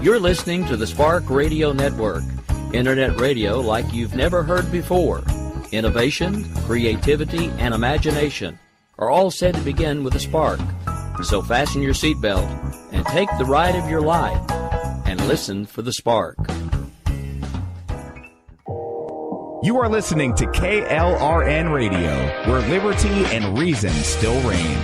You're listening to the Spark Radio Network, Internet radio like you've never heard before. Innovation, creativity, and imagination are all said to begin with a spark. So fasten your seatbelt and take the ride of your life and listen for the spark. You are listening to KLRN Radio, where liberty and reason still reign.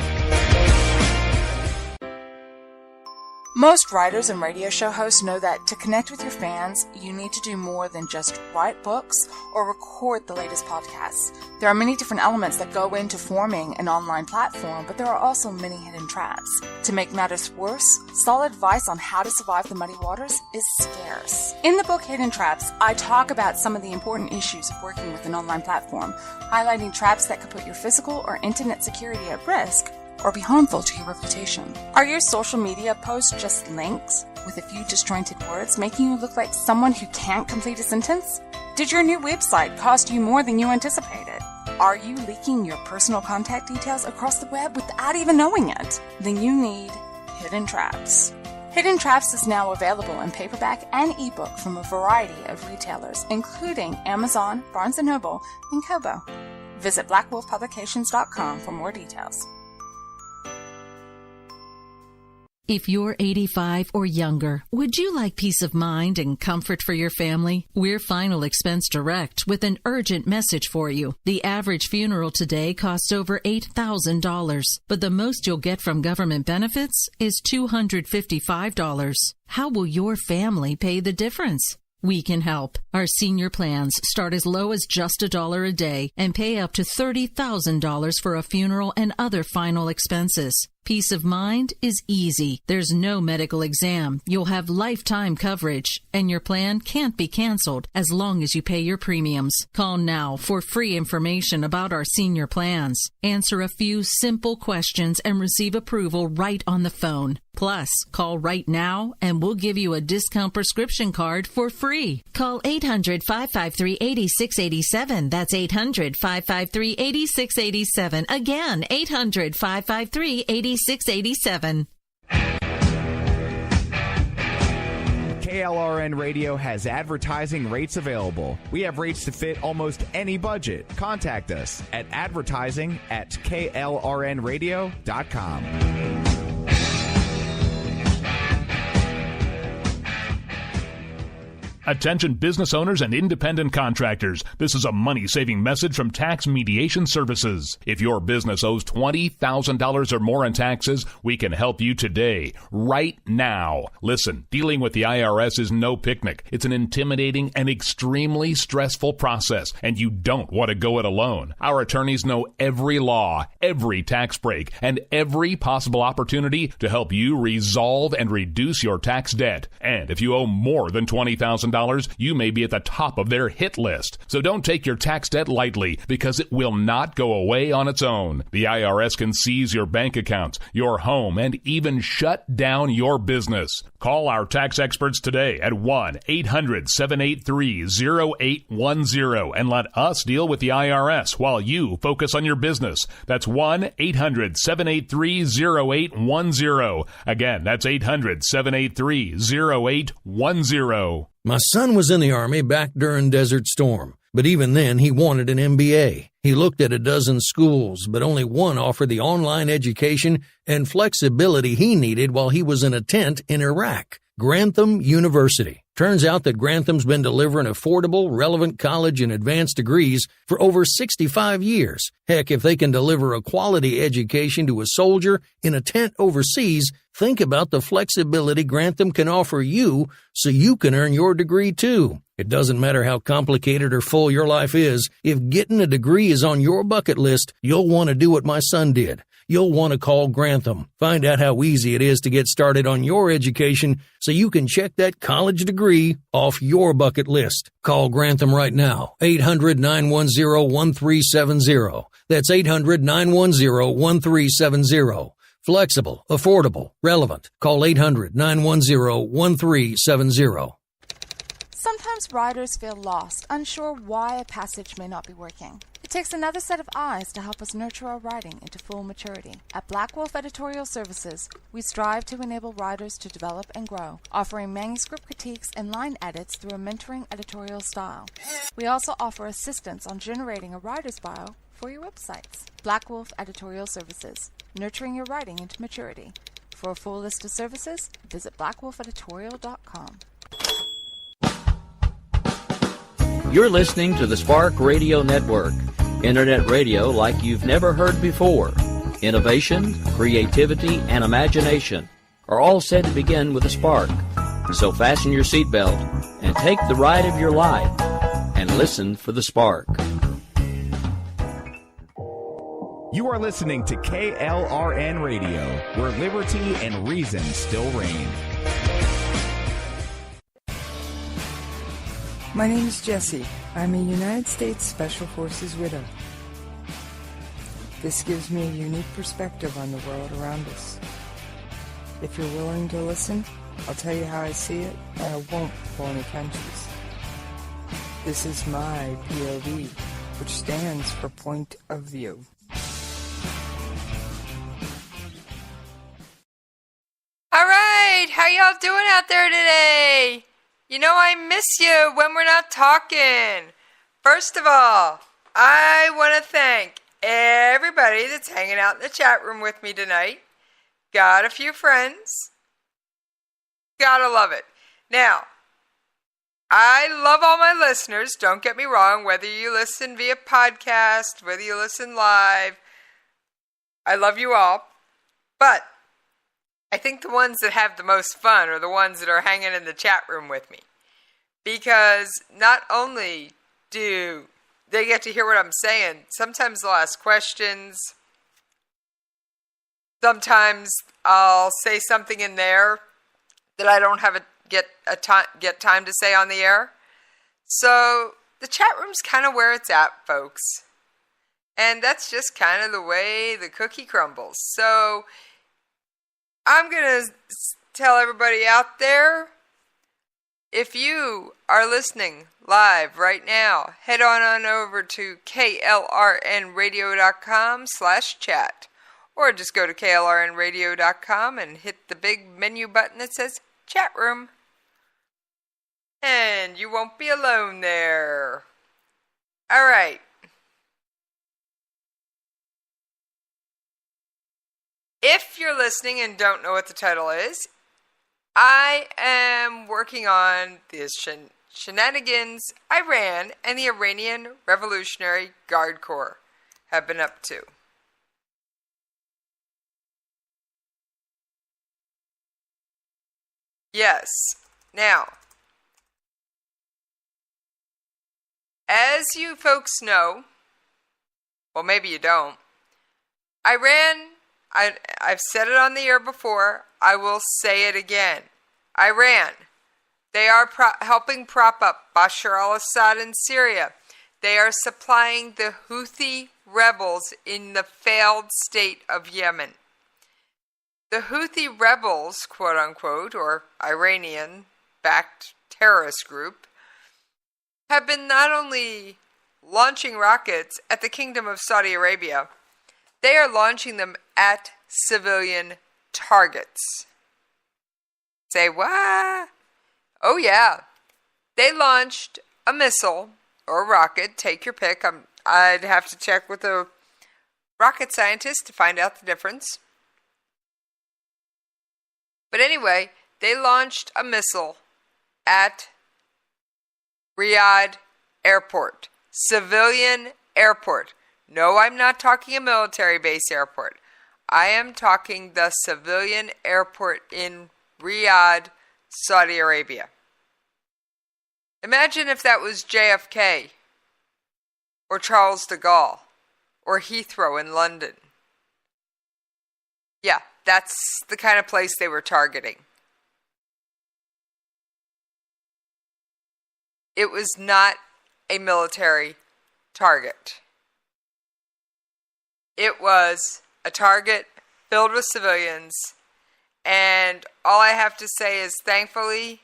Most writers and radio show hosts know that to connect with your fans, you need to do more than just write books or record the latest podcasts. There are many different elements that go into forming an online platform, but there are also many hidden traps. To make matters worse, solid advice on how to survive the muddy waters is scarce. In the book Hidden Traps, I talk about some of the important issues of working with an online platform, highlighting traps that could put your physical or internet security at risk or be harmful to your reputation. Are your social media posts just links with a few disjointed words, making you look like someone who can't complete a sentence? Did your new website cost you more than you anticipated? Are you leaking your personal contact details across the web without even knowing it? Then you need Hidden Traps. Hidden Traps is now available in paperback and ebook from a variety of retailers, including Amazon, Barnes & Noble, and Kobo. Visit blackwolfpublications.com for more details. If you're 85 or younger, would you like peace of mind and comfort for your family? We're Final Expense Direct with an urgent message for you. The average funeral today costs over $8,000, but the most you'll get from government benefits is $255. How will your family pay the difference? We can help. Our senior plans start as low as just $1 a day and pay up to $30,000 for a funeral and other final expenses. Peace of mind is easy. There's no medical exam. You'll have lifetime coverage, and your plan can't be canceled as long as you pay your premiums. Call now for free information about our senior plans. Answer a few simple questions and receive approval right on the phone. Plus, call right now and we'll give you a discount prescription card for free. Call 800-553-8687. That's 800-553-8687. Again, 800-553-8687. 687. KLRN Radio has advertising rates available. We have rates to fit almost any budget. Contact us at advertising@klrnradio.com. Attention business owners and independent contractors. This is a money-saving message from Tax Mediation Services. If your business owes $20,000 or more in taxes, we can help you today, right now. Listen, dealing with the IRS is no picnic. It's an intimidating and extremely stressful process, and you don't want to go it alone. Our attorneys know every law, every tax break, and every possible opportunity to help you resolve and reduce your tax debt. And if you owe more than $20,000, you may be at the top of their hit list. So don't take your tax debt lightly, because it will not go away on its own. The IRS can seize your bank accounts, your home, and even shut down your business. Call our tax experts today at 1-800-783-0810 and let us deal with the IRS while you focus on your business. That's 1-800-783-0810. Again, that's 800-783-0810. My son was in the Army back during Desert Storm, but even then he wanted an MBA. He looked at a dozen schools, but only one offered the online education and flexibility he needed while he was in a tent in Iraq. Grantham University. Turns out that Grantham's been delivering affordable, relevant college and advanced degrees for over 65 years. Heck, if they can deliver a quality education to a soldier in a tent overseas, think about the flexibility Grantham can offer you so you can earn your degree too. It doesn't matter how complicated or full your life is. If getting a degree is on your bucket list, you'll want to do what my son did. You'll want to call Grantham. Find out how easy it is to get started on your education so you can check that college degree off your bucket list. Call Grantham right now, 800-910-1370. That's 800-910-1370. Flexible, affordable, relevant. Call 800-910-1370. Sometimes riders feel lost, unsure why a passage may not be working. It takes another set of eyes to help us nurture our writing into full maturity. At Black Wolf Editorial Services, we strive to enable writers to develop and grow, offering manuscript critiques and line edits through a mentoring editorial style. We also offer assistance on generating a writer's bio for your websites. Black Wolf Editorial Services, nurturing your writing into maturity. For a full list of services, visit blackwolfeditorial.com. You're listening to the Spark Radio Network, internet radio like you've never heard before. Innovation, creativity, and imagination are all said to begin with a spark. So fasten your seatbelt and take the ride of your life and listen for the spark. You are listening to KLRN Radio, where liberty and reason still reign. My name is Jessie. I'm a United States Special Forces widow. This gives me a unique perspective on the world around us. If you're willing to listen, I'll tell you how I see it, and I won't pull any punches. This is my POV, which stands for Point of View. All right, how y'all doing out there today? You know I miss you when we're not talking. First of all, I want to thank everybody that's hanging out in the chat room with me tonight. Got a few friends. Gotta love it. Now, I love all my listeners. Don't get me wrong, whether you listen via podcast, whether you listen live. I love you all. But I think the ones that have the most fun are the ones that are hanging in the chat room with me. Because not only do they get to hear what I'm saying, sometimes they'll ask questions. Sometimes I'll say something in there that I don't have get time to say on the air. So the chat room's kind of where it's at, folks. And that's just kind of the way the cookie crumbles. So I'm going to tell everybody out there, if you are listening live right now, head on over to KLRNradio.com/chat. Or just go to KLRNradio.com and hit the big menu button that says Chat Room. And you won't be alone there. All right. If you're listening and don't know what the title is, I am working on the Shenanigans Iran and the Iranian Revolutionary Guard Corps have been up to. Yes. Now, as you folks know, well, maybe you don't, Iran, I've said it on the air before, I will say it again. Iran, they are helping prop up Bashar al-Assad in Syria. They are supplying the Houthi rebels in the failed state of Yemen. The Houthi rebels, quote-unquote, or Iranian-backed terrorist group, have been not only launching rockets at the Kingdom of Saudi Arabia, they are launching them at civilian targets. Say, what? Oh, yeah. They launched a missile or a rocket, take your pick. I'd have to check with a rocket scientist to find out the difference. But anyway, they launched a missile at Riyadh Airport, civilian airport. No, I'm not talking a military base airport. I am talking the civilian airport in Riyadh, Saudi Arabia. Imagine if that was JFK, or Charles de Gaulle, or Heathrow in London. Yeah, that's the kind of place they were targeting. It was not a military target. It was a target filled with civilians, and all I have to say is, thankfully,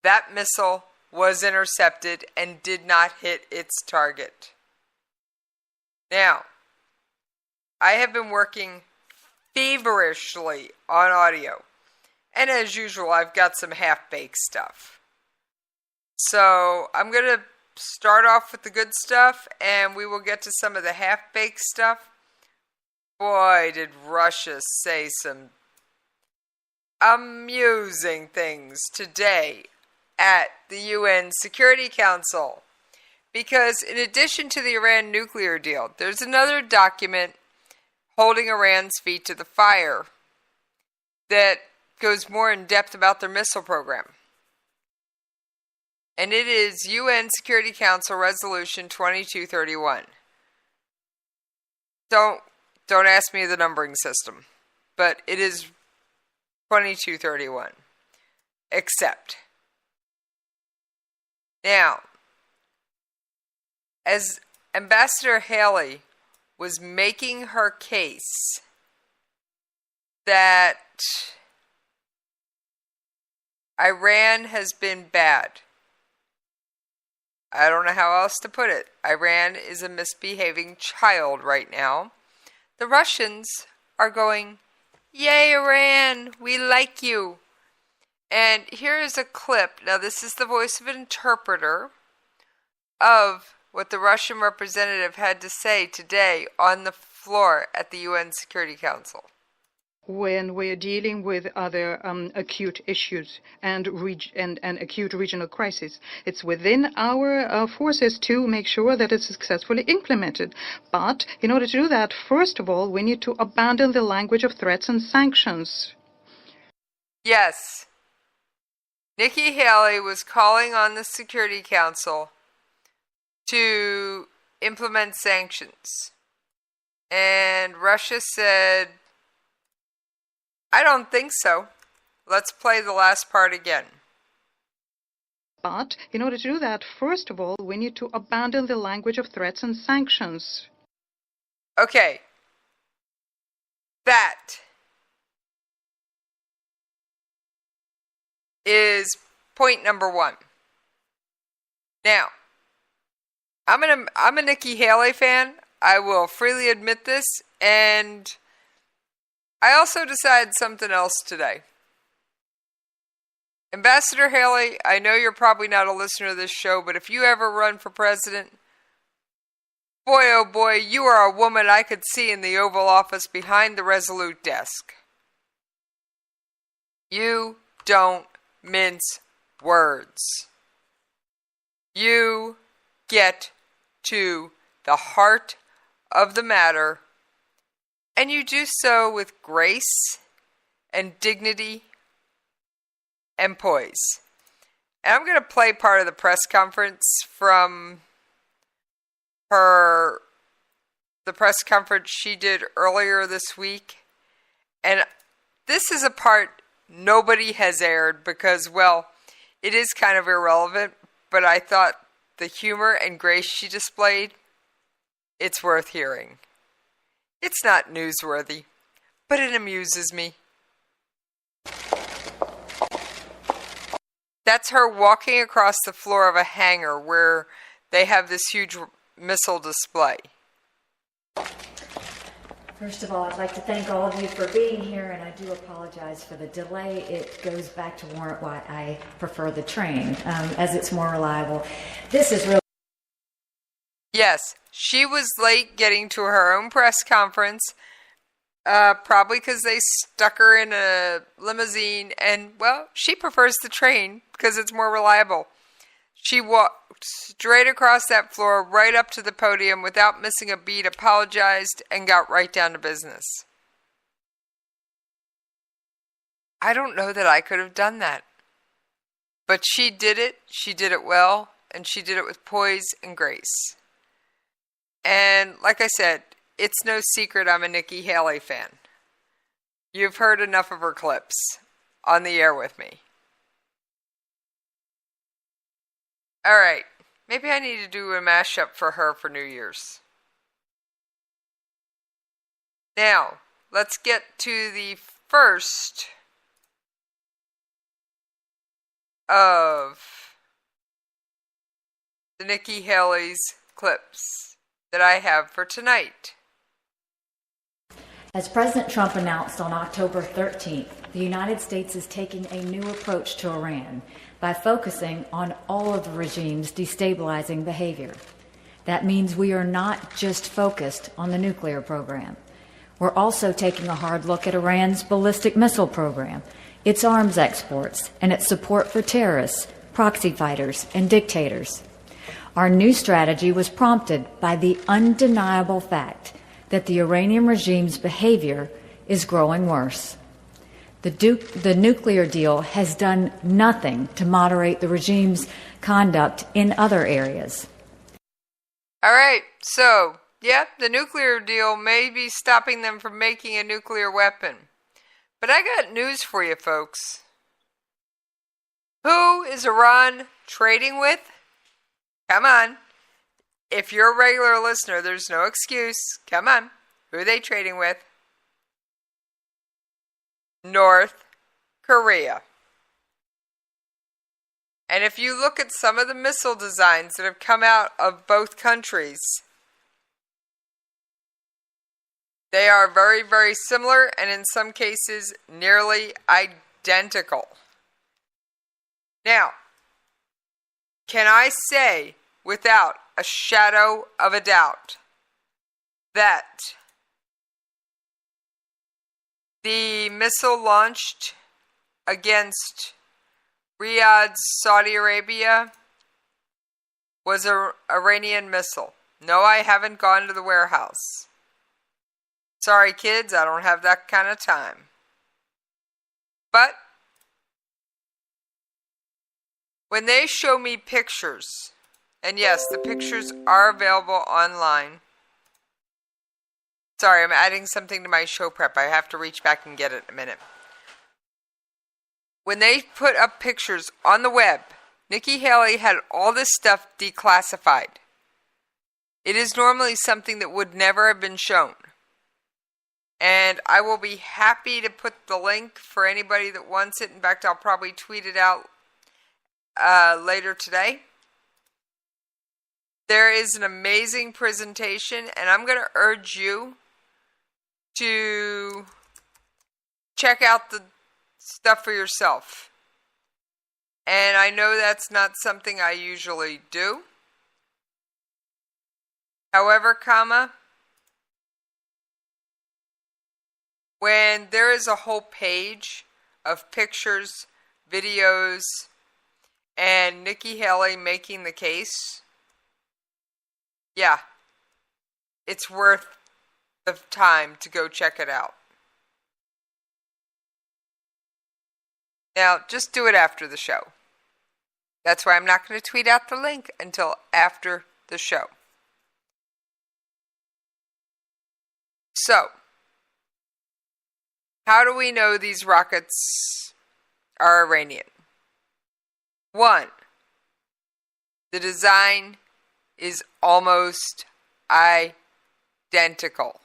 that missile was intercepted and did not hit its target. Now, I have been working feverishly on audio. And as usual, I've got some half-baked stuff. So I'm going to start off with the good stuff, and we will get to some of the half-baked stuff. Boy, did Russia say some amusing things today at the UN Security Council. Because in addition to the Iran nuclear deal, there's another document holding Iran's feet to the fire that goes more in depth about their missile program. And it is UN Security Council Resolution 2231. Don't ask me the numbering system, but it is 2231. Except. Now, as Ambassador Haley was making her case that Iran has been bad, I don't know how else to put it. Iran is a misbehaving child right now. The Russians are going, "Yay, Iran, we like you." And here is a clip. Now, this is the voice of an interpreter of what the Russian representative had to say today on the floor at the UN Security Council. When we're dealing with other acute issues and acute regional crises, it's within our forces to make sure that it's successfully implemented. But in order to do that, first of all, we need to abandon the language of threats and sanctions. Yes. Nikki Haley was calling on the Security Council to implement sanctions. And Russia said, "I don't think so." Let's play the last part again. But in order to do that, first of all, we need to abandon the language of threats and sanctions. Okay. That is point number one. Now, I'm a Nikki Haley fan. I will freely admit this, and I also decided something else today. Ambassador Haley, I know you're probably not a listener to this show, but if you ever run for president, boy oh boy, you are a woman I could see in the Oval Office behind the Resolute desk. You don't mince words. You get to the heart of the matter, and you do so with grace and dignity and poise. And I'm going to play part of the press conference from the press conference she did earlier this week. And this is a part nobody has aired because, well, it is kind of irrelevant, but I thought the humor and grace she displayed, it's worth hearing. It's not newsworthy, but it amuses me. That's her walking across the floor of a hangar where they have this huge missile display. First of all, I'd like to thank all of you for being here, and I do apologize for the delay. It goes back to warrant why I prefer the train, as it's more reliable. This is really... Yes, she was late getting to her own press conference, probably because they stuck her in a limousine, and, well, she prefers the train because it's more reliable. She walked straight across that floor, right up to the podium without missing a beat, apologized, and got right down to business. I don't know that I could have done that. But she did it well, and she did it with poise and grace. And like I said, it's no secret I'm a Nikki Haley fan. You've heard enough of her clips on the air with me. All right, maybe I need to do a mashup for her for New Year's. Now, let's get to the first of the Nikki Haley's clips. that I have for tonight. As President Trump announced on October 13th, the United States is taking a new approach to Iran by focusing on all of the regime's destabilizing behavior. That means we are not just focused on the nuclear program. We're also taking a hard look at Iran's ballistic missile program, its arms exports, and its support for terrorists, proxy fighters, and dictators. Our new strategy was prompted by the undeniable fact that the Iranian regime's behavior is growing worse. The nuclear deal has done nothing to moderate the regime's conduct in other areas. All right, so, the nuclear deal may be stopping them from making a nuclear weapon. But I got news for you, folks. Who is Iran trading with? Come on. If you're a regular listener, there's no excuse. Come on. Who are they trading with? North Korea. And if you look at some of the missile designs that have come out of both countries, they are very, very similar and in some cases nearly identical. Now, can I say without a shadow of a doubt that the missile launched against Riyadh, Saudi Arabia was an Iranian missile? No, I haven't gone to the warehouse. Sorry, kids, I don't have that kind of time. But when they show me pictures, and yes, the pictures are available online. Sorry, I'm adding something to my show prep. I have to reach back and get it in a minute. When they put up pictures on the web, Nikki Haley had all this stuff declassified. It is normally something that would never have been shown. And I will be happy to put the link for anybody that wants it. In fact, I'll probably tweet it out later today. There is an amazing presentation, and I'm going to urge you to check out the stuff for yourself. And I know that's not something I usually do. However, when there is a whole page of pictures, videos, and Nikki Haley making the case, it's worth the time to go check it out. Now, just do it after the show. That's why I'm not going to tweet out the link until after the show. So, how do we know these rockets are Iranian? 1, the design is almost identical.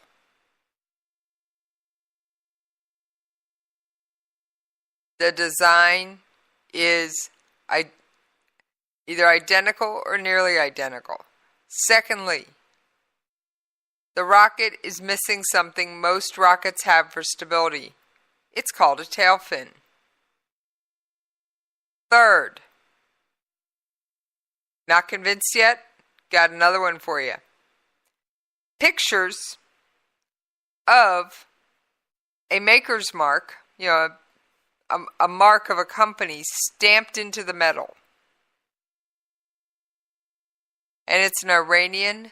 The design is either identical or nearly identical. Secondly, the rocket is missing something most rockets have for stability. It's called a tail fin. Third, not convinced yet? Got another one for you. Pictures of a maker's mark, a mark of a company stamped into the metal. And it's an Iranian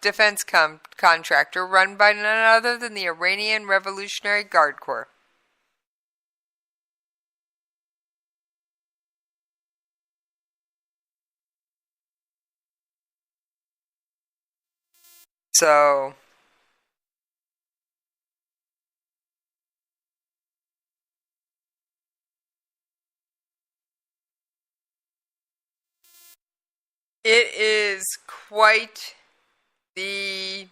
defense contractor run by none other than the Iranian Revolutionary Guard Corps. So, it is quite he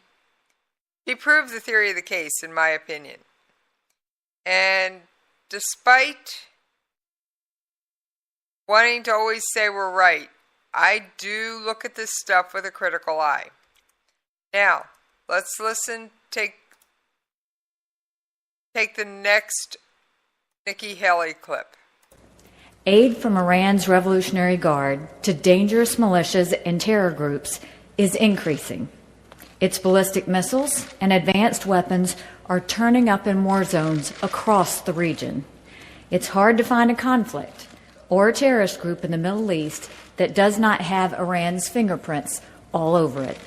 proved the theory of the case, in my opinion. And despite wanting to always say we're right, I do look at this stuff with a critical eye. Now, let's listen, take the next Nikki Haley clip. Aid from Iran's Revolutionary Guard to dangerous militias and terror groups is increasing. Its ballistic missiles and advanced weapons are turning up in war zones across the region. It's hard to find a conflict or a terrorist group in the Middle East that does not have Iran's fingerprints all over it.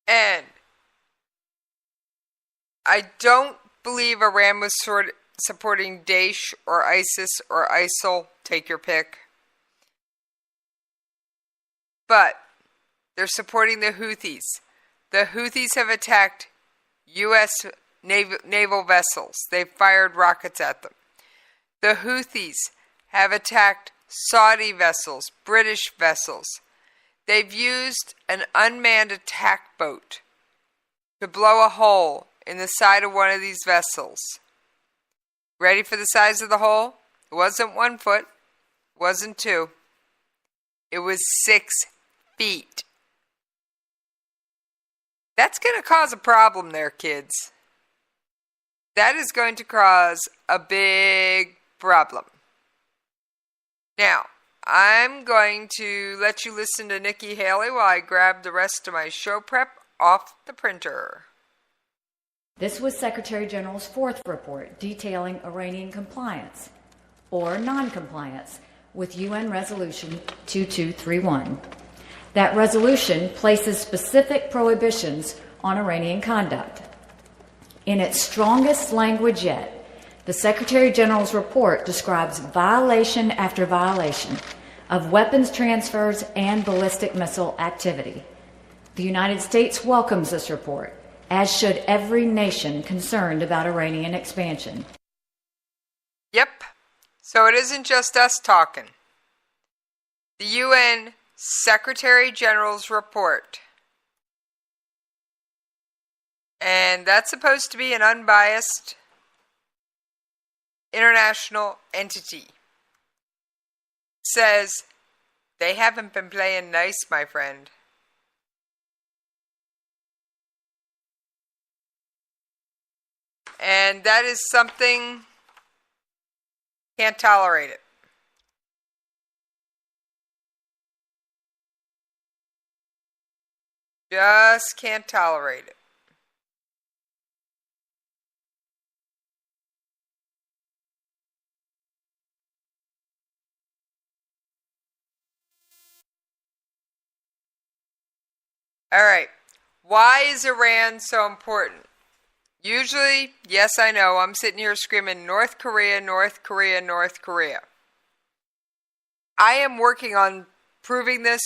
And I don't believe Iran was supporting Daesh or ISIS or ISIL, take your pick. But they're supporting the Houthis. The Houthis have attacked U.S. naval vessels. They've fired rockets at them. The Houthis have attacked Saudi vessels, British vessels. They've used an unmanned attack boat to blow a hole in the side of one of these vessels. Ready for the size of the hole? It wasn't 1 foot. It wasn't 2. It was 6 feet. That's going to cause a problem there, kids. That is going to cause a big problem. Now, I'm going to let you listen to Nikki Haley while I grab the rest of my show prep off the printer. This was Secretary General's fourth report detailing Iranian compliance or non-compliance with UN Resolution 2231. That resolution places specific prohibitions on Iranian conduct. In its strongest language yet, the Secretary General's report describes violation after violation of weapons transfers and ballistic missile activity. The United States welcomes this report, as should every nation concerned about Iranian expansion. Yep, so it isn't just us talking. The UN Secretary General's report. And that's supposed to be an unbiased international entity. Says they haven't been playing nice, my friend. And that is something, can't tolerate it. Just can't tolerate it. All right. Why is Iran so important? Usually, yes, I know, I'm sitting here screaming, North Korea, North Korea, North Korea. I am working on proving this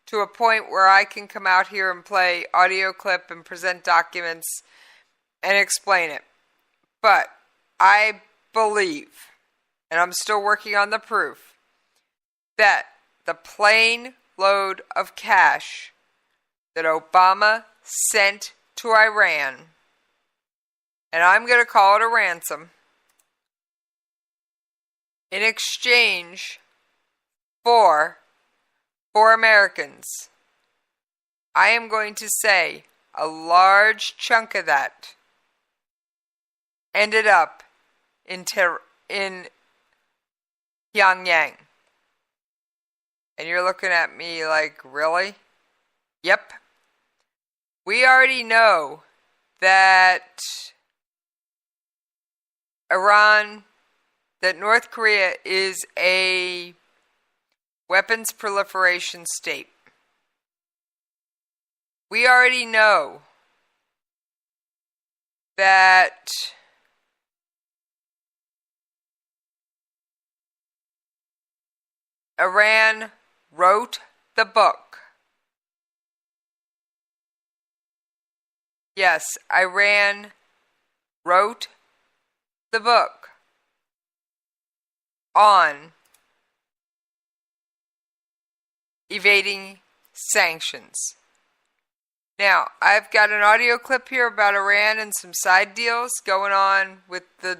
to a point where I can come out here and play audio clip and present documents and explain it. But I believe, and I'm still working on the proof, that the plane load of cash that Obama sent to Iran, and I'm going to call it a ransom, in exchange for Americans, I am going to say a large chunk of that ended up in Pyongyang. And you're looking at me like, really? Yep. We already know that North Korea is a weapons proliferation state. We already know that Iran wrote the book. Yes, Iran wrote the book on evading sanctions. Now, I've got an audio clip here about Iran and some side deals going on with the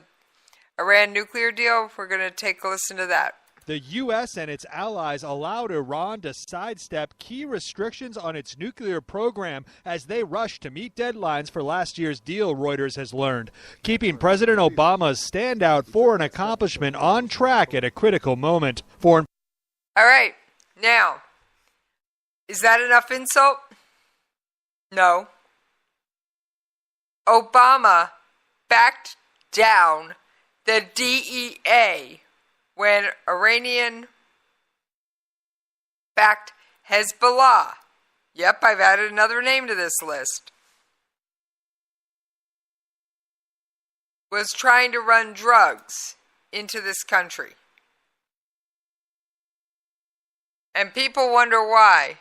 Iran nuclear deal. We're going to take a listen to that. The U.S. and its allies allowed Iran to sidestep key restrictions on its nuclear program as they rush to meet deadlines for last year's deal, Reuters has learned, keeping President Obama's standout foreign accomplishment on track at a critical moment. All right, now, is that enough insult? No. Obama backed down the DEA when Iranian-backed Hezbollah, yep, I've added another name to this list, was trying to run drugs into this country. And people wonder why.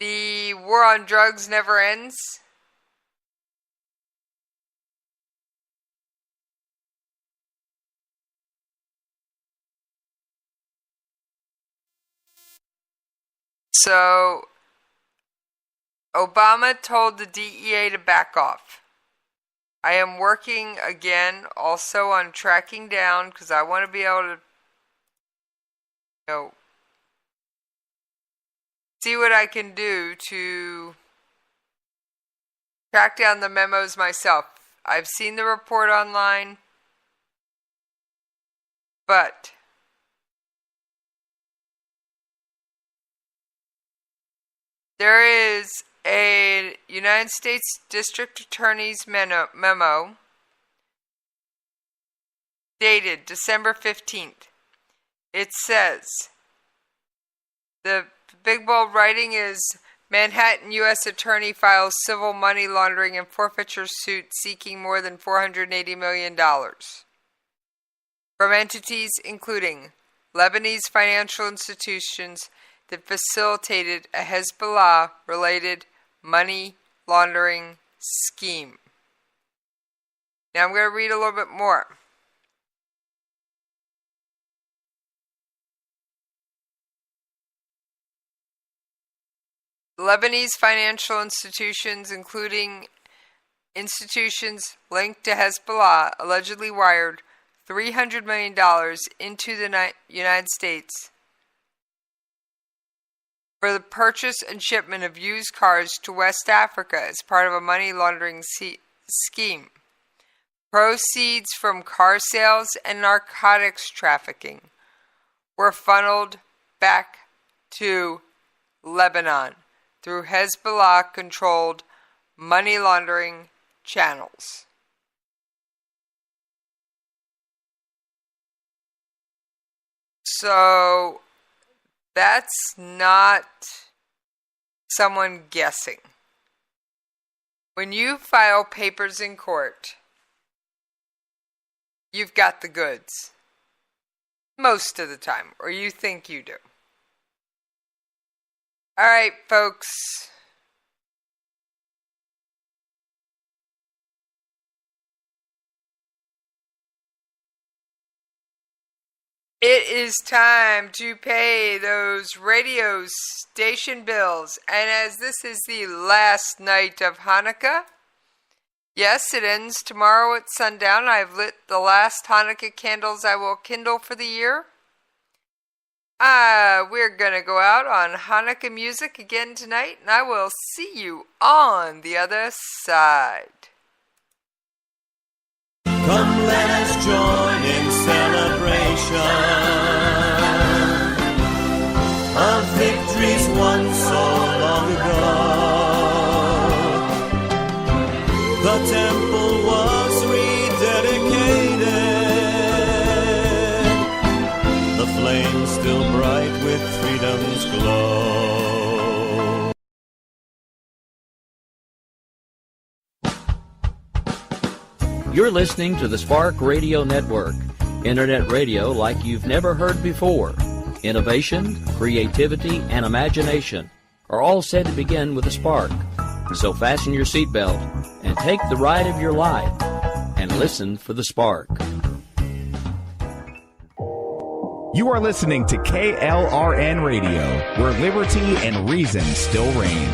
The war on drugs never ends. So, Obama told the DEA to back off. I am working again also on tracking down, because I want to be able to, see what I can do to track down the memos myself. I've seen the report online, but there is a United States District Attorney's memo dated December 15th. It says, the big bold writing is, Manhattan U.S. Attorney files civil money laundering and forfeiture suit seeking more than $480 million from entities including Lebanese financial institutions that facilitated a Hezbollah-related money laundering scheme. Now I'm going to read a little bit more. Lebanese financial institutions, including institutions linked to Hezbollah, allegedly wired $300 million into the United States for the purchase and shipment of used cars to West Africa as part of a money laundering scheme. Proceeds from car sales and narcotics trafficking were funneled back to Lebanon through Hezbollah-controlled money laundering channels. So that's not someone guessing. When you file papers in court, you've got the goods. Most of the time, or you think you do. All right, folks. It is time to pay those radio station bills. And as this is the last night of Hanukkah, yes, it ends tomorrow at sundown. I've lit the last Hanukkah candles I will kindle for the year. We're going to go out on Hanukkah music again tonight, and I will see you on the other side. Come, let us join in celebration of victories won so long ago. The temple was rededicated, the flame still bright with freedom's glow. You're listening to the Spark Radio Network, internet radio like you've never heard before. Innovation, creativity, and imagination are all said to begin with a spark. So fasten your seatbelt and take the ride of your life and listen for the spark. You are listening to KLRN Radio, where liberty and reason still reign.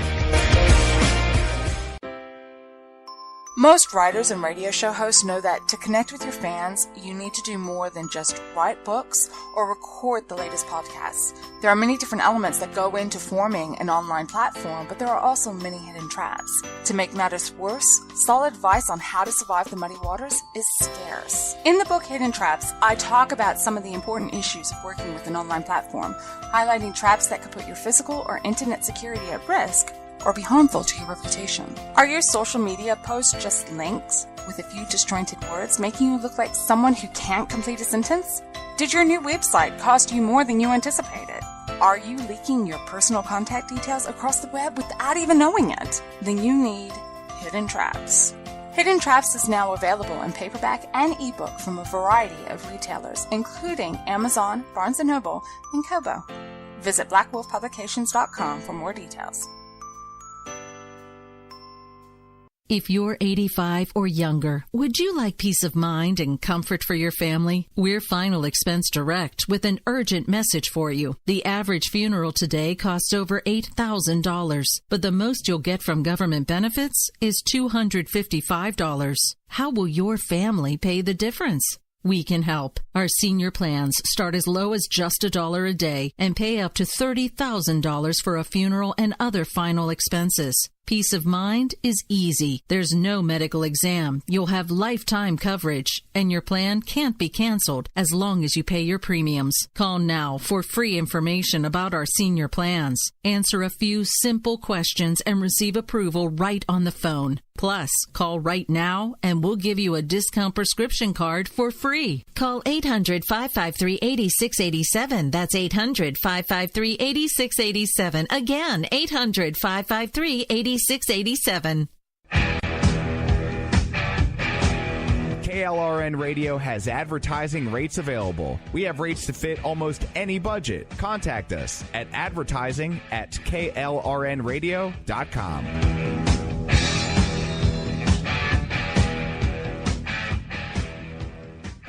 Most writers and radio show hosts know that to connect with your fans, you need to do more than just write books or record the latest podcasts. There are many different elements that go into forming an online platform, but there are also many hidden traps. To make matters worse, solid advice on how to survive the muddy waters is scarce. In the book Hidden Traps, I talk about some of the important issues of working with an online platform, highlighting traps that could put your physical or internet security at risk or be harmful to your reputation. Are your social media posts just links with a few disjointed words, making you look like someone who can't complete a sentence? Did your new website cost you more than you anticipated? Are you leaking your personal contact details across the web without even knowing it? Then you need Hidden Traps. Hidden Traps is now available in paperback and ebook from a variety of retailers, including Amazon, Barnes & Noble, and Kobo. Visit blackwolfpublications.com for more details. If you're 85 or younger, would you like peace of mind and comfort for your family? We're Final Expense Direct with an urgent message for you. The average funeral today costs over $8,000, but the most you'll get from government benefits is $255. How will your family pay the difference? We can help. Our senior plans start as low as just $1 a day and pay up to $30,000 for a funeral and other final expenses. Peace of mind is easy. There's no medical exam. You'll have lifetime coverage, and your plan can't be canceled as long as you pay your premiums. Call now for free information about our senior plans. Answer a few simple questions and receive approval right on the phone. Plus, call right now and we'll give you a discount prescription card for free. Call 800-553-8687. That's 800-553-8687. Again, 800-553-8687. 687. KLRN Radio has advertising rates available. We have rates to fit almost any budget. Contact us at advertising@klrnradio.com.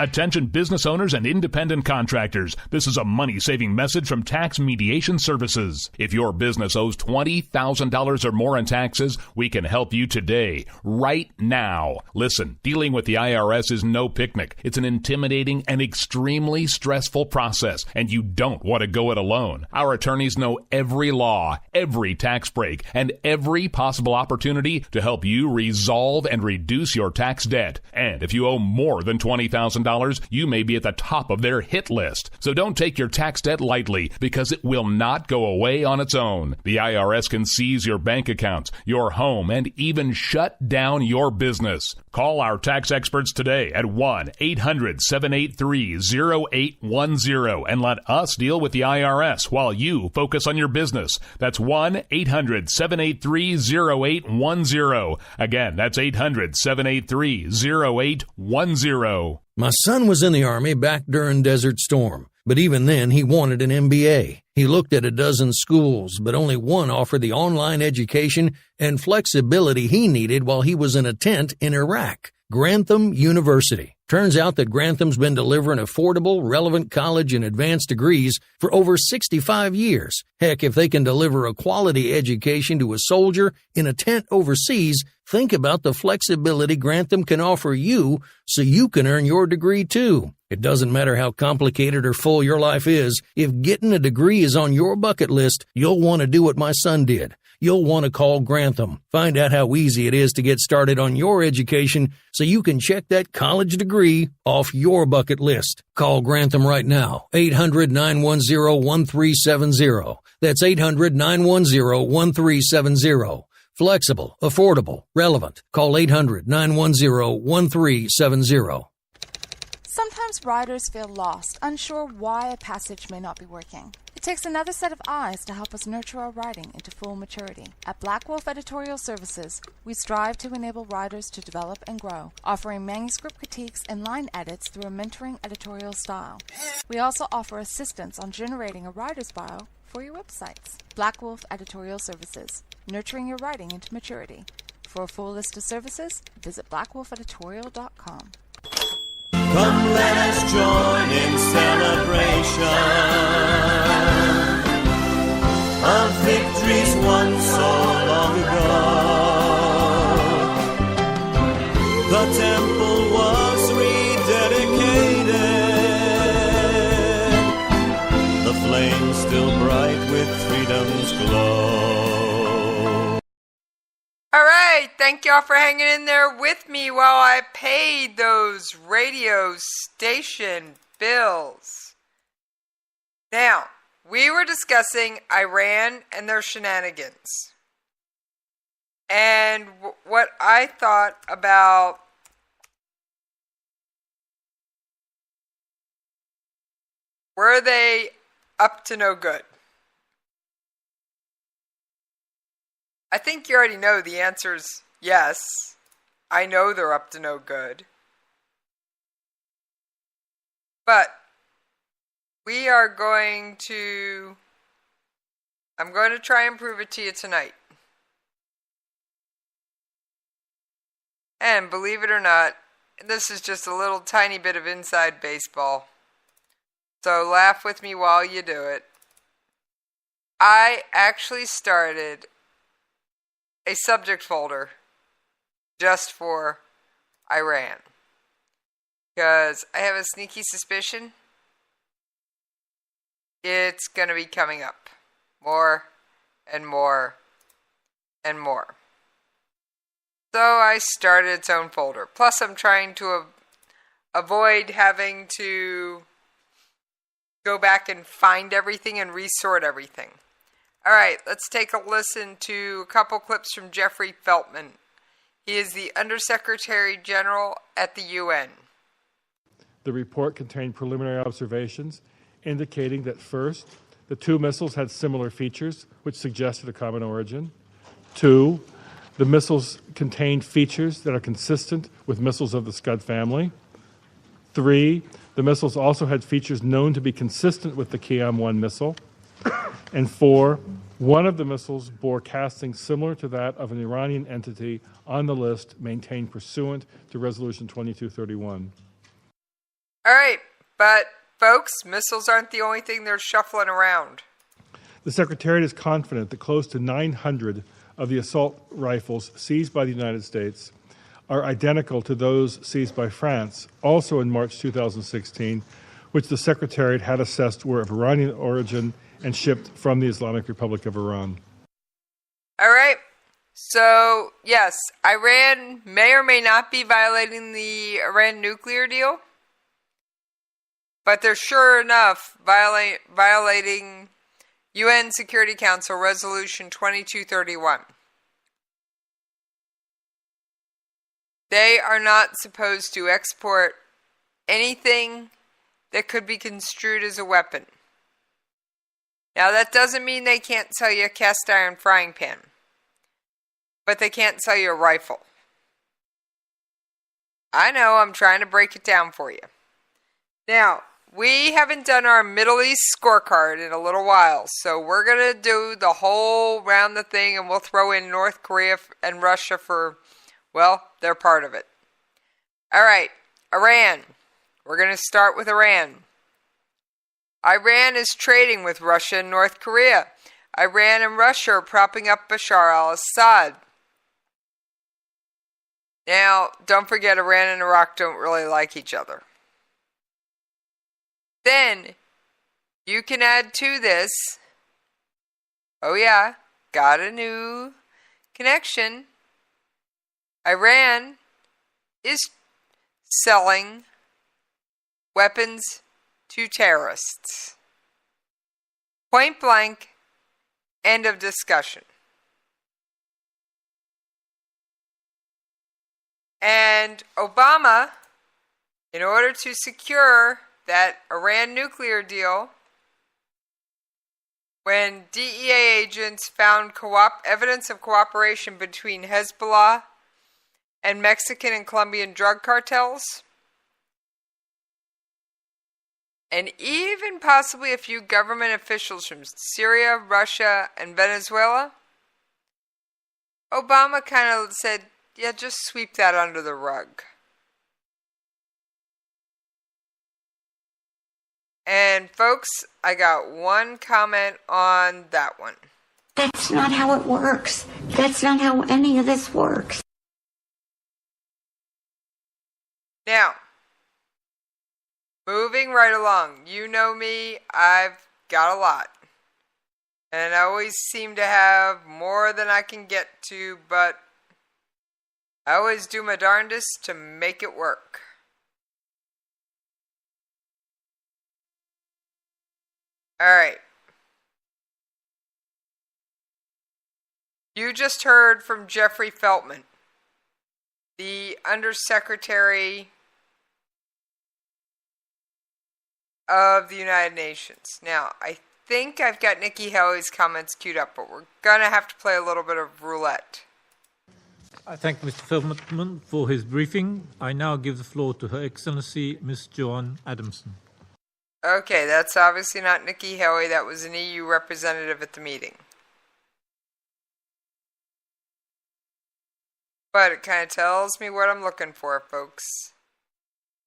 Attention business owners and independent contractors. This is a money-saving message from Tax Mediation Services. If your business owes $20,000 or more in taxes, we can help you today, right now. Listen, dealing with the IRS is no picnic. It's an intimidating and extremely stressful process, and you don't want to go it alone. Our attorneys know every law, every tax break, and every possible opportunity to help you resolve and reduce your tax debt. And if you owe more than $20,000, you may be at the top of their hit list. So don't take your tax debt lightly, because it will not go away on its own. The IRS can seize your bank accounts, your home, and even shut down your business. Call our tax experts today at 1-800-783-0810 and let us deal with the IRS while you focus on your business. That's 1-800-783-0810. Again, that's 800-783-0810. My son was in the Army back during Desert Storm, but even then he wanted an MBA. He looked at a dozen schools, but only one offered the online education and flexibility he needed while he was in a tent in Iraq. Grantham University. Turns out that Grantham's been delivering affordable, relevant college and advanced degrees for over 65 years. Heck, if they can deliver a quality education to a soldier in a tent overseas, think about the flexibility Grantham can offer you so you can earn your degree too. It doesn't matter how complicated or full your life is. If getting a degree is on your bucket list, you'll want to do what my son did. You'll want to call Grantham. Find out how easy it is to get started on your education so you can check that college degree off your bucket list. Call Grantham right now. 800-910-1370. That's 800-910-1370. Flexible, affordable, relevant. Call 800-910-1370. Sometimes writers feel lost, unsure why a passage may not be working. It takes another set of eyes to help us nurture our writing into full maturity. At Black Wolf Editorial Services, we strive to enable writers to develop and grow, offering manuscript critiques and line edits through a mentoring editorial style. We also offer assistance on generating a writer's bio for your websites. Black Wolf Editorial Services, nurturing your writing into maturity. For a full list of services, visit blackwolfeditorial.com. Come let us join in celebration of victories won so long ago. the temple was rededicated, the flame still bright with freedom's glow. All right, thank y'all for hanging in there with me while I paid those radio station bills. Now, we were discussing Iran and their shenanigans. And what I thought about were they up to no good? I think you already know the answer's yes. I know they're up to no good. But I'm going to try and prove it to you tonight. And believe it or not, this is just a little tiny bit of inside baseball. So laugh with me while you do it. I actually started a subject folder just for Iran. Because I have a sneaky suspicion it's going to be coming up more and more and more. So I started its own folder. Plus I'm trying to avoid having to go back and find everything and resort everything. Alright, let's take a listen to a couple clips from Jeffrey Feltman. He is the Undersecretary General at the UN. The report contained preliminary observations indicating that first, the two missiles had similar features, which suggested a common origin. Two, the missiles contained features that are consistent with missiles of the Scud family. Three, the missiles also had features known to be consistent with the Qiyam-1 missile. And four, one of the missiles bore castings similar to that of an Iranian entity on the list maintained pursuant to Resolution 2231. All right, but folks, missiles aren't the only thing they're shuffling around. The Secretariat is confident that close to 900 of the assault rifles seized by the United States are identical to those seized by France, also in March 2016, which the Secretariat had assessed were of Iranian origin and shipped from the Islamic Republic of Iran. All right. So, yes, Iran may or may not be violating the Iran nuclear deal, but they're sure enough violating UN Security Council Resolution 2231. They are not supposed to export anything that could be construed as a weapon. Now, that doesn't mean they can't sell you a cast iron frying pan, but they can't sell you a rifle. I know, I'm trying to break it down for you. Now, we haven't done our Middle East scorecard in a little while, so we're going to do the whole round the thing, and we'll throw in North Korea and Russia for, well, they're part of it. All right, Iran. We're going to start with Iran. Iran is trading with Russia and North Korea. Iran and Russia are propping up Bashar al-Assad. Now, don't forget, Iran and Iraq don't really like each other. Then, you can add to this, oh yeah, got a new connection. Iran is selling weapons to terrorists. Point blank, end of discussion. And Obama, in order to secure that Iran nuclear deal, when DEA agents found evidence of cooperation between Hezbollah and Mexican and Colombian drug cartels, and even possibly a few government officials from Syria, Russia, and Venezuela, Obama kind of said, yeah, just sweep that under the rug. And folks, I got one comment on that one. That's not how it works. That's not how any of this works. Now, moving right along. You know me, I've got a lot. And I always seem to have more than I can get to, but I always do my darndest to make it work. Alright. You just heard from Jeffrey Feltman, the Undersecretary of the United Nations. Now, I think I've got Nikki Haley's comments queued up, but we're going to have to play a little bit of roulette. I thank Mr. Feltman for his briefing. I now give the floor to Her Excellency Ms. Joan Adamson. Okay, that's obviously not Nikki Haley. That was an EU representative at the meeting. But it kind of tells me what I'm looking for, folks.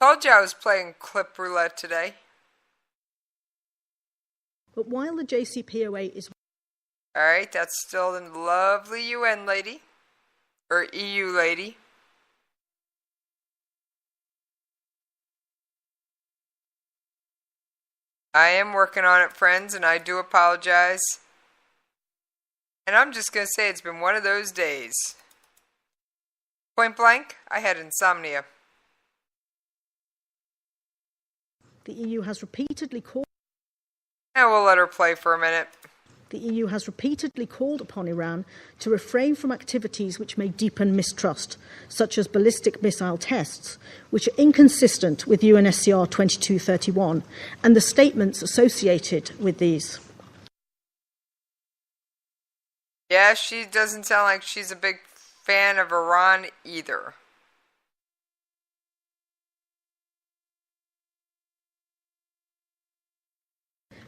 Told you I was playing clip roulette today. But while the JCPOA is... Alright, that's still the lovely UN lady. Or EU lady. I am working on it, friends, and I do apologize. And I'm just going to say it's been one of those days. Point blank, I had insomnia. The EU has repeatedly called... And we'll let her play for a minute. The EU has repeatedly called upon Iran to refrain from activities which may deepen mistrust, such as ballistic missile tests, which are inconsistent with UNSCR 2231 and the statements associated with these. Yeah, she doesn't sound like she's a big fan of Iran either.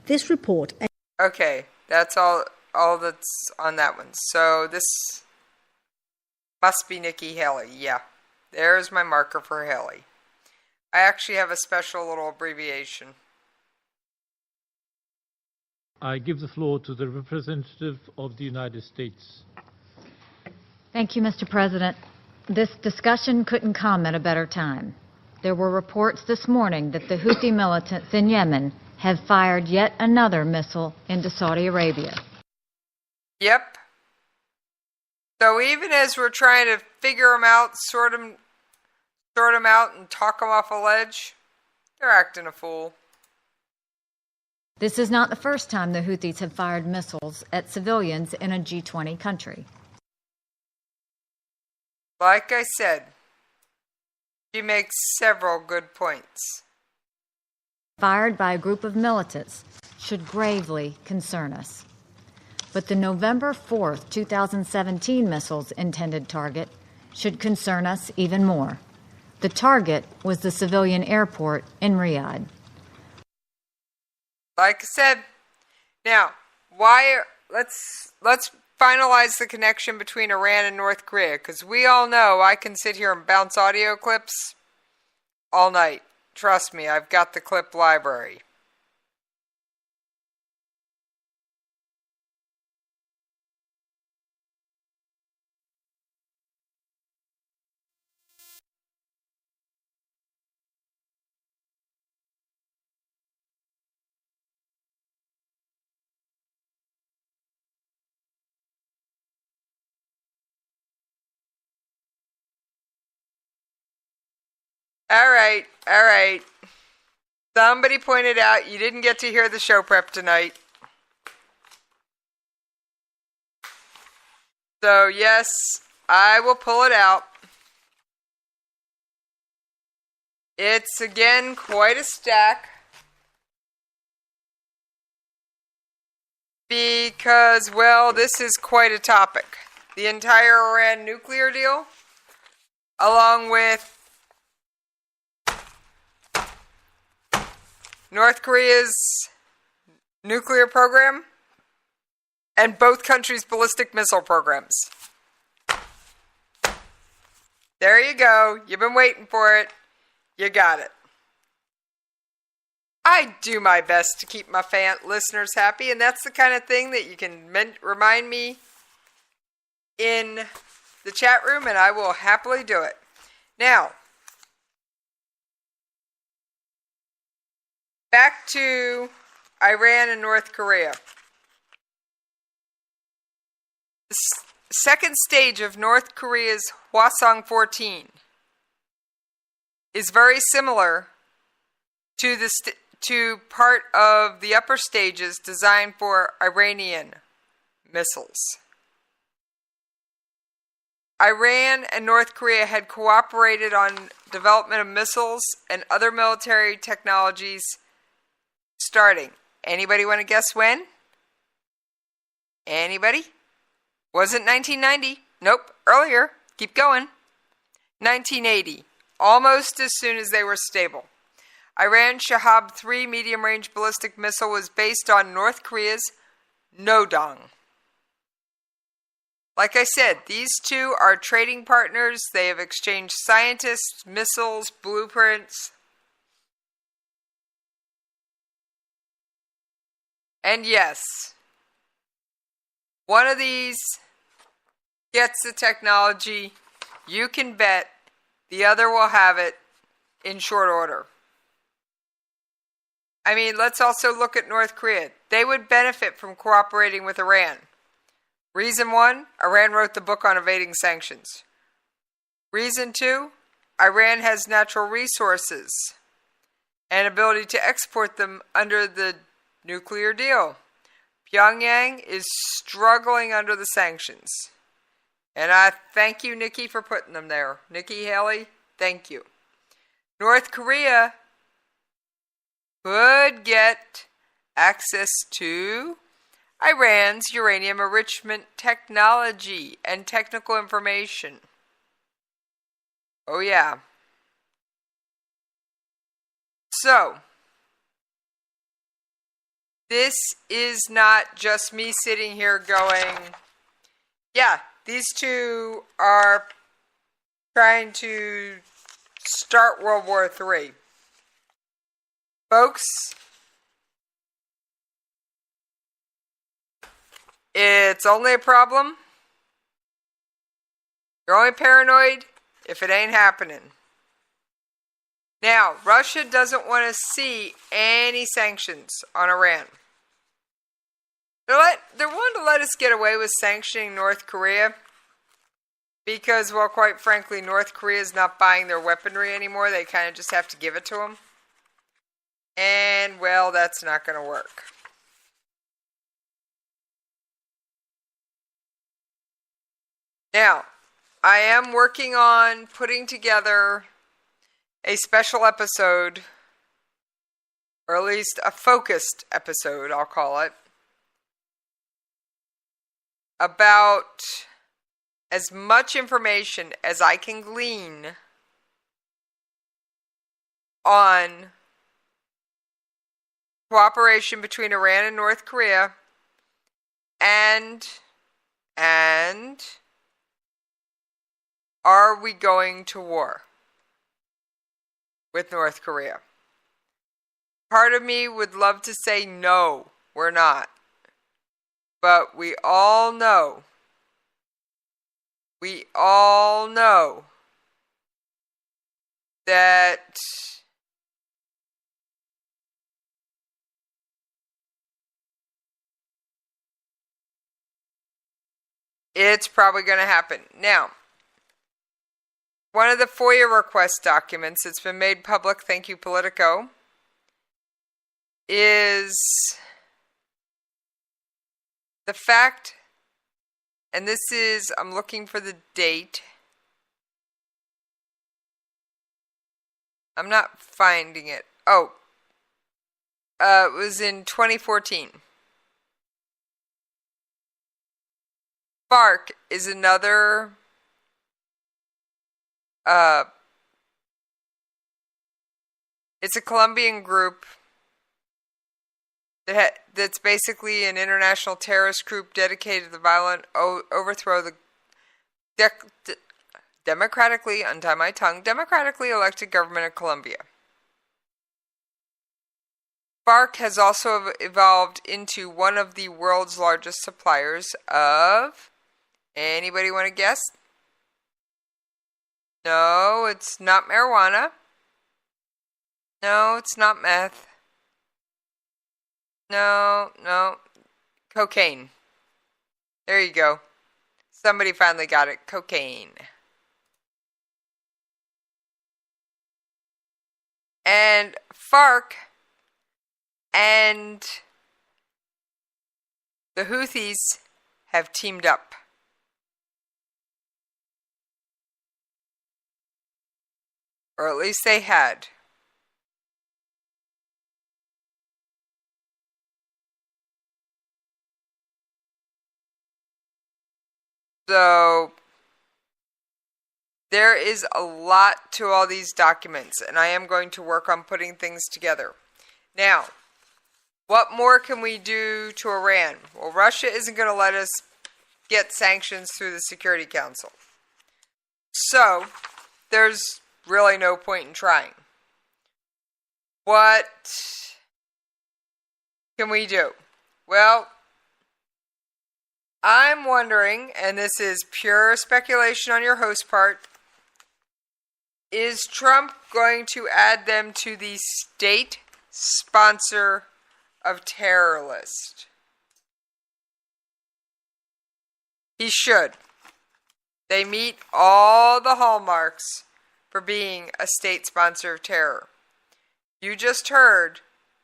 This report... Okay, that's all that's on that one. So this must be Nikki Haley. Yeah, there's my marker for Haley. I actually have a special little abbreviation. I give the floor to the representative of the United States. Thank you, Mr. President. This discussion couldn't come at a better time. There were reports this morning that the Houthi militants in Yemen have fired yet another missile into Saudi Arabia. Yep. So even as we're trying to figure them out, sort them out and talk them off a ledge, they're acting a fool. This is not the first time the Houthis have fired missiles at civilians in a G20 country. Like I said, she makes several good points. Fired by a group of militants should gravely concern us. But the November 4th, 2017 missile's intended target should concern us even more. The target was the civilian airport in Riyadh. Like I said, now, let's finalize the connection between Iran and North Korea, because we all know I can sit here and bounce audio clips all night. Trust me, I've got the clip library. All right. Somebody pointed out you didn't get to hear the show prep tonight. So yes, I will pull it out. It's again quite a stack. Because, well, this is quite a topic. The entire Iran nuclear deal, along with North Korea's nuclear program, and both countries' ballistic missile programs. There you go. You've been waiting for it. You got it. I do my best to keep my listeners happy, and that's the kind of thing that you can remind me in the chat room, and I will happily do it. Now, back to Iran and North Korea. The second stage of North Korea's Hwasong-14 is very similar to to part of the upper stages designed for Iranian missiles. Iran and North Korea had cooperated on development of missiles and other military technologies starting. Anybody want to guess when? Anybody? Wasn't 1990. Nope, earlier. Keep going. 1980. Almost as soon as they were stable. Iran's Shahab-3 medium-range ballistic missile was based on North Korea's Nodong. Like I said, these two are trading partners. They have exchanged scientists, missiles, blueprints. And yes, one of these gets the technology. You can bet the other will have it in short order. I mean, let's also look at North Korea. They would benefit from cooperating with Iran. Reason 1, Iran wrote the book on evading sanctions. Reason 2, Iran has natural resources and ability to export them under the nuclear deal. Pyongyang is struggling under the sanctions. And I thank you, Nikki, for putting them there. Nikki Haley, thank you. North Korea could get access to Iran's uranium enrichment technology and technical information. Oh yeah. So, this is not just me sitting here going, yeah, these two are trying to start World War III. Folks, it's only a problem. You're only paranoid if it ain't happening. Now, Russia doesn't want to see any sanctions on Iran. They're willing to let us get away with sanctioning North Korea because, well, quite frankly, North Korea is not buying their weaponry anymore. They kind of just have to give it to them. And, well, that's not going to work. Now, I am working on putting together a special episode, or at least a focused episode, I'll call it, about as much information as I can glean on cooperation between Iran and North Korea and are we going to war with North Korea? Part of me would love to say no, we're not. But we all know that it's probably going to happen. Now, one of the FOIA request documents that's been made public, thank you Politico, is the fact, and this is, I'm looking for the date. I'm not finding it. Oh, it was in 2014. FARC is another it's a Colombian group that's basically an international terrorist group dedicated to the violent overthrow of the democratically elected government of Colombia. FARC has also evolved into one of the world's largest suppliers of, anybody want to guess? No, it's not marijuana. No, it's not meth. No. Cocaine. There you go. Somebody finally got it. Cocaine. And FARC and the Houthis have teamed up. Or at least they had. So there is a lot to all these documents, and I am going to work on putting things together. Now, what more can we do to Iran? Well, Russia isn't going to let us get sanctions through the Security Council. So, there's really no point in trying. What can we do? Well, I'm wondering, and this is pure speculation on your host part, is Trump going to add them to the state sponsor of terror list? He should. They meet all the hallmarks for being a state sponsor of terror. You just heard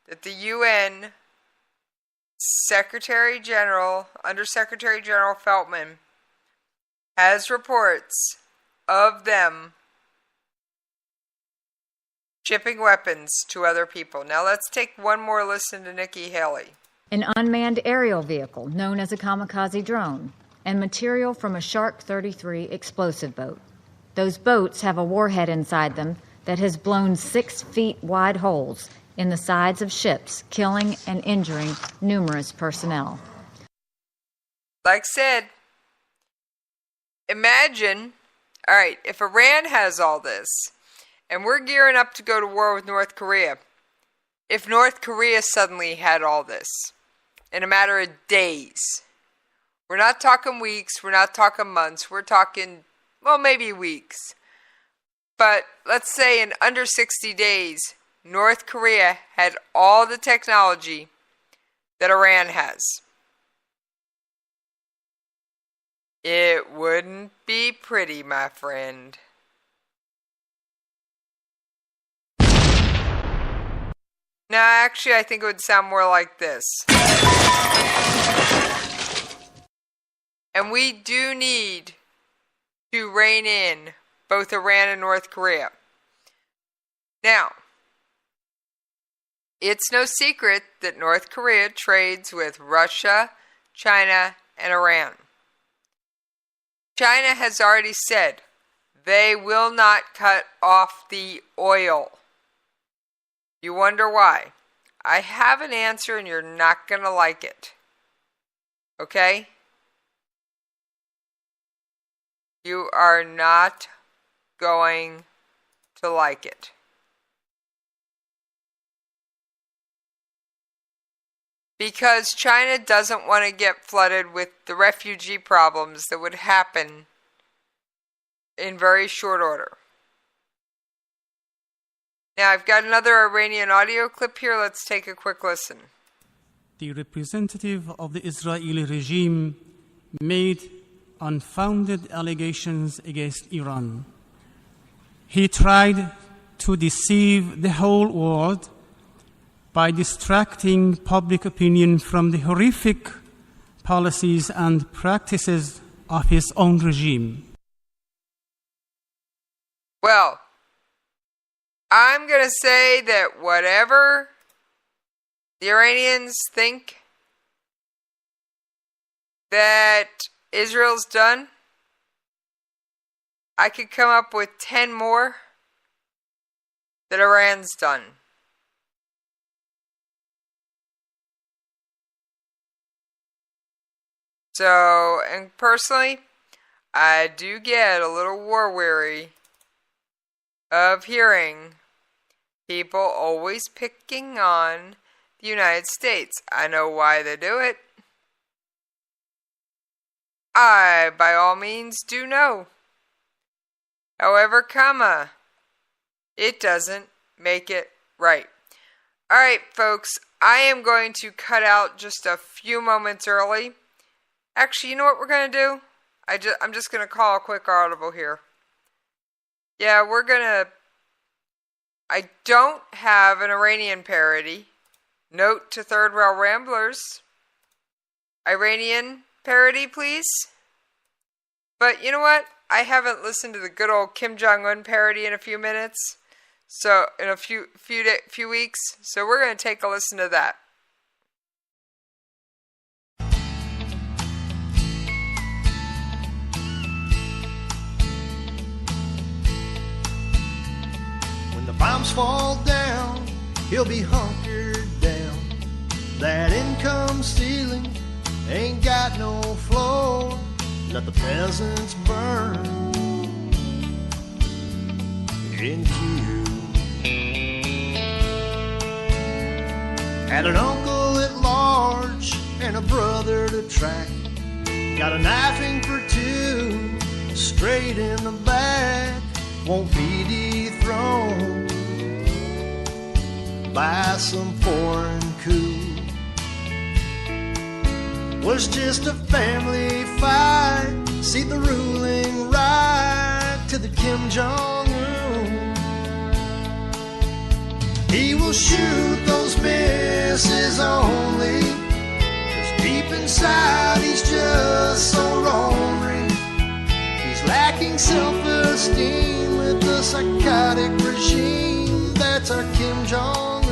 that the UN Undersecretary General Feltman has reports of them shipping weapons to other people. Now let's take one more listen to Nikki Haley. An unmanned aerial vehicle known as a kamikaze drone, and material from a Shark 33 explosive boat. Those boats have a warhead inside them that has blown 6 feet wide holes in the sides of ships, killing and injuring numerous personnel. Like said, imagine, all right, if Iran has all this, and we're gearing up to go to war with North Korea, if North Korea suddenly had all this in a matter of days, we're not talking weeks, we're not talking months, we're talking, well, maybe weeks. But let's say in under 60 days, North Korea had all the technology that Iran has. It wouldn't be pretty, my friend. No, actually, I think it would sound more like this. And we do need to rein in both Iran and North Korea. Now, it's no secret that North Korea trades with Russia, China, and Iran. China has already said they will not cut off the oil. You wonder why? I have an answer and you're not going to like it. Okay? You are not going to like it. Because China doesn't want to get flooded with the refugee problems that would happen in very short order. Now, I've got another Iranian audio clip here. Let's take a quick listen. The representative of the Israeli regime made unfounded allegations against Iran. He tried to deceive the whole world by distracting public opinion from the horrific policies and practices of his own regime. Well, I'm going to say that whatever the Iranians think that Israel's done, I could come up with 10 more that Iran's done. So, and personally, I do get a little war weary of hearing people always picking on the United States. I know why they do it. I, by all means, do know. However, it doesn't make it right. Alright, folks, I am going to cut out just a few moments early. Actually, you know what we're going to do? I'm just going to call a quick audible here. Yeah, I don't have an Iranian parody. Note to Third Rail Ramblers. Iranian parody, please. But you know what? I haven't listened to the good old Kim Jong-un parody in a few minutes. So, in a few weeks. So we're going to take a listen to that. When the bombs fall down, he'll be hunkered down. That income ceiling ain't got no floor. Let the peasants burn in queue. Had an uncle at large and a brother to track. Got a knifing for two, straight in the back. Won't be dethroned by some foreign coup. Was just a family fight. See the ruling right to the Kim Jong-un. He will shoot those misses only, 'cause deep inside he's just so ornery. He's lacking self-esteem with the psychotic regime that's our Kim Jong-un.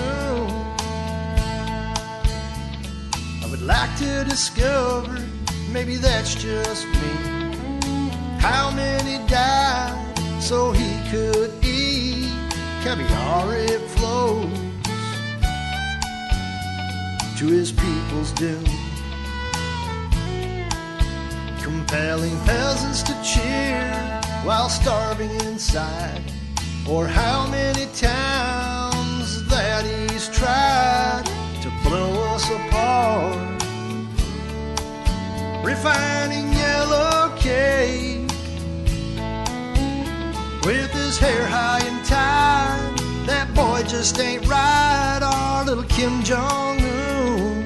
I would like to discover, maybe that's just me, how many died so he could eat caviar. It flows to his people's doom, compelling peasants to cheer while starving inside. Or how many times that he's tried to blow us apart, refining yellow cake with his hair high and tied. That boy just ain't right, our little Kim Jong-un.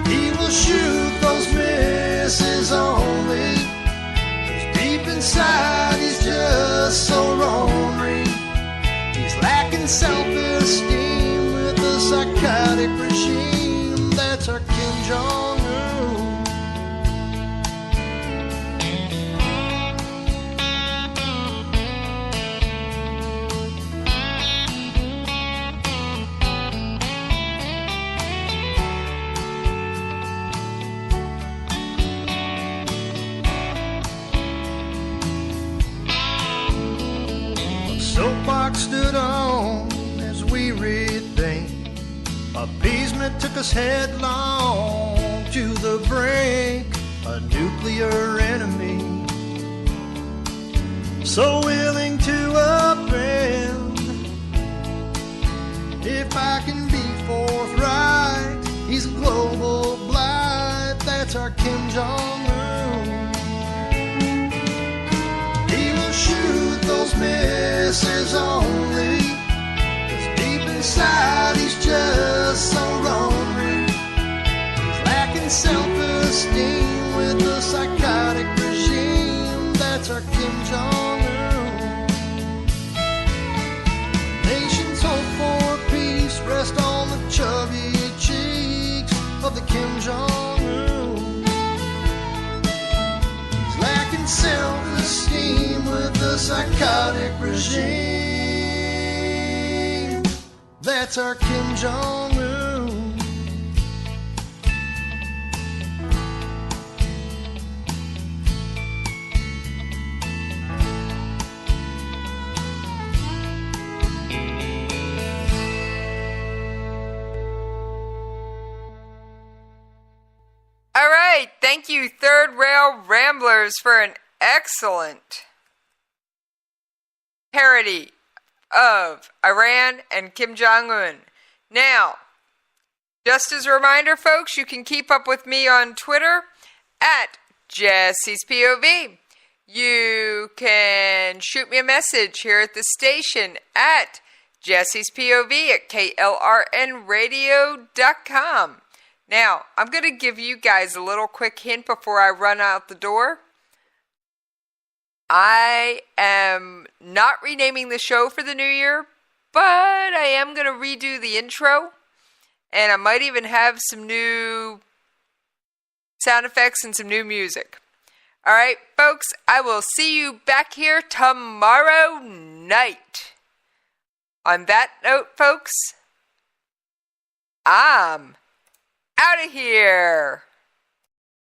He will shoot those misses only, 'cause deep inside he's just so ornery. He's lacking self-esteem with the psychotic regime that's our Kim Jong-un. Soapbox stood on as we rethink. Appeasement took us headlong to the brink. A nuclear enemy, so willing to upend. If I can be forthright, he's a global blight. That's our Kim Jong-un. He will shoot those misses only, 'cause deep inside he's just so ornery. He's lacking self-esteem with the psychotic regime that's our Kim Jong-un. Nations hope for peace rest on the chubby cheeks of the Kim Jong-un. He's lacking self-esteem with the psychotic regime that's our Kim Jong-un. All right, thank you, Third Rail Ramblers, for an excellent parody of Iran and Kim Jong-un. Now, just as a reminder, folks, you can keep up with me on Twitter at Jesse's POV. You can shoot me a message here at the station at Jesse's POV at KLRNradio.com. Now, I'm going to give you guys a little quick hint before I run out the door. I am not renaming the show for the new year, but I am going to redo the intro. And I might even have some new sound effects and some new music. All right, folks, I will see you back here tomorrow night. On that note, folks, I'm out of here.